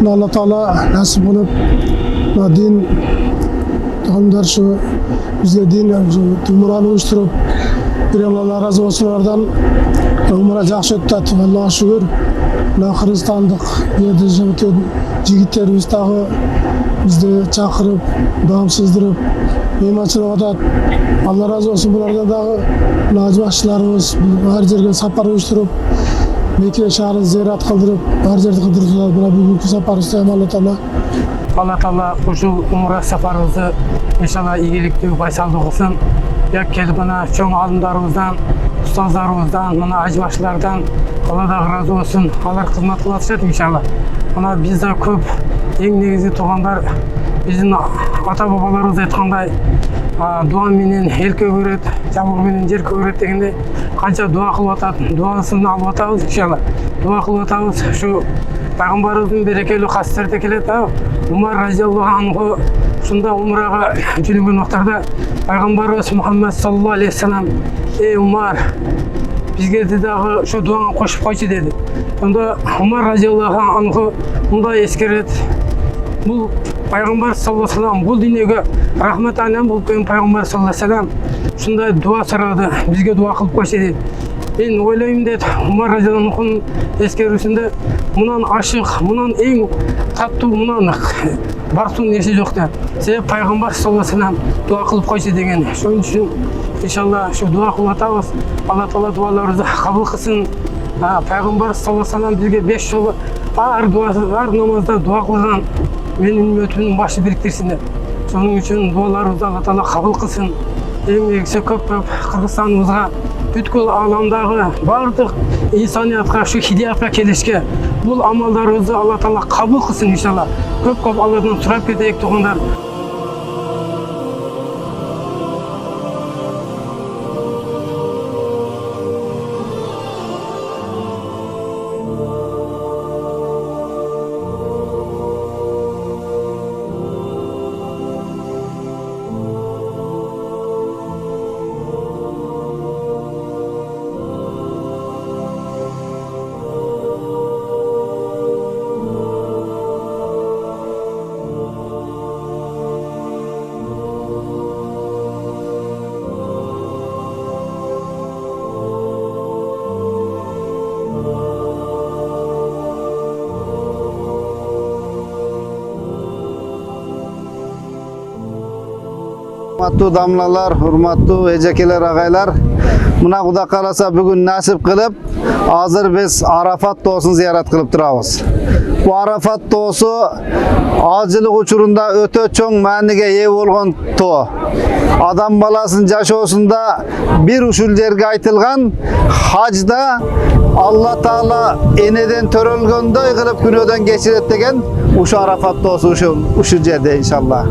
Allah Teala nasip olup din hanımlar şu bize din tumuranı uyuşturup bir Allah razı olsun oradan umara жақсы öttü. Allah'a şükür. Hristiyanlık yerde jigitlerimiz dağı bizde çakırıp, bağımsızdırıp, imançılığa da Allah razı olsun bunlardan dağı lacivakçılarımız her yerge sapar uyuşturup, Mekke şahrı ziyaret kıldırıp, her yerde kıldırdılar. Buna bugünkü sapar istedim Allah Teala. Allah Teala uşul umra safarımızı inşallah iyilikli, baysallı olsun. Yak kelip bana çoğun alımlarımızdan, ustazlarımızdan, bana acıbaşlardan Allah da razı olsun. Allah hizmet kılatışat inşallah. Bana bizde köp en negizgi tuğanlar bizim ata babalarımız aytқандай dua менен ел көгерет, жамылғы менен жер көгерет дегенде қанша дуа қылып атады, дуасын алып атабыз иншалла. Дуа қылып атабыз. Шу пайғамбарымыздың берекелі қасиеті келеді. Умар разиаллаху анху шунда умраға жүрген уақыттарда пайғамбарымыз Мұхаммад саллаллаху алейхи вассалам: "Ей Умар, бізге де дағы шу дуаңа қосып қойшы" деді. Сонда Умар разиаллаху анху мұнда ескереді. Бұл пайғамбар саллаллаху алейхи вассалам бұл дүниеге рахмет әлем болып келген пайғамбар саллаллаху алейхи вассалам шындай дуа сұрады, бізге дуа қылып қойшы деді. Мен ойлаймын деді, Умар разиаллаху анхуның ескерусінде мұнан ашық, мұнан ең тату, мұнан барсың несі жоқ деді. Себебі пайғамбар саллаллаху алейхи вассалам дуа қылып қойшы деген. Соның үшін иншалла шу дуа қылып атабыз. Алла Тағала дуаларымызды қабыл қылсын. Пайғамбар саллаллаху алейхи вассалам бізге 5 жыл әр намазда дуа қылған. Менің үмметімнің башы біріктірсін деп. Соның үшін дуаларымызды Алла Тағала қабыл қылсын. Ең негізі көп Қырғызстанымызға, бүткіл аламдағы барлық инсаниятқа, шу хидаятқа келішке бұл амалдарымызды Алла Тағала қабыл қылсын иншалла. Көп Алладан сұрап кетейік туғандар. Hurmatlı damlalar, hurmatlı ecekeler, ağaylar. Mına Xuda kalasa bugün nasip kılıp, hazır biz Arafat Doğusu'nu ziyaret kılıp durabız. Bu Arafat Doğusu acılık uçurunda öte çoğun мәніге ие болған тоğ. Adam balasının yaşosunda bir uşul жерге айтылған hacda Allah Taala eneden törölgönдөй kılıp günöden geçiret degen uşu Arafat Doğusu uşu jerde inşallah.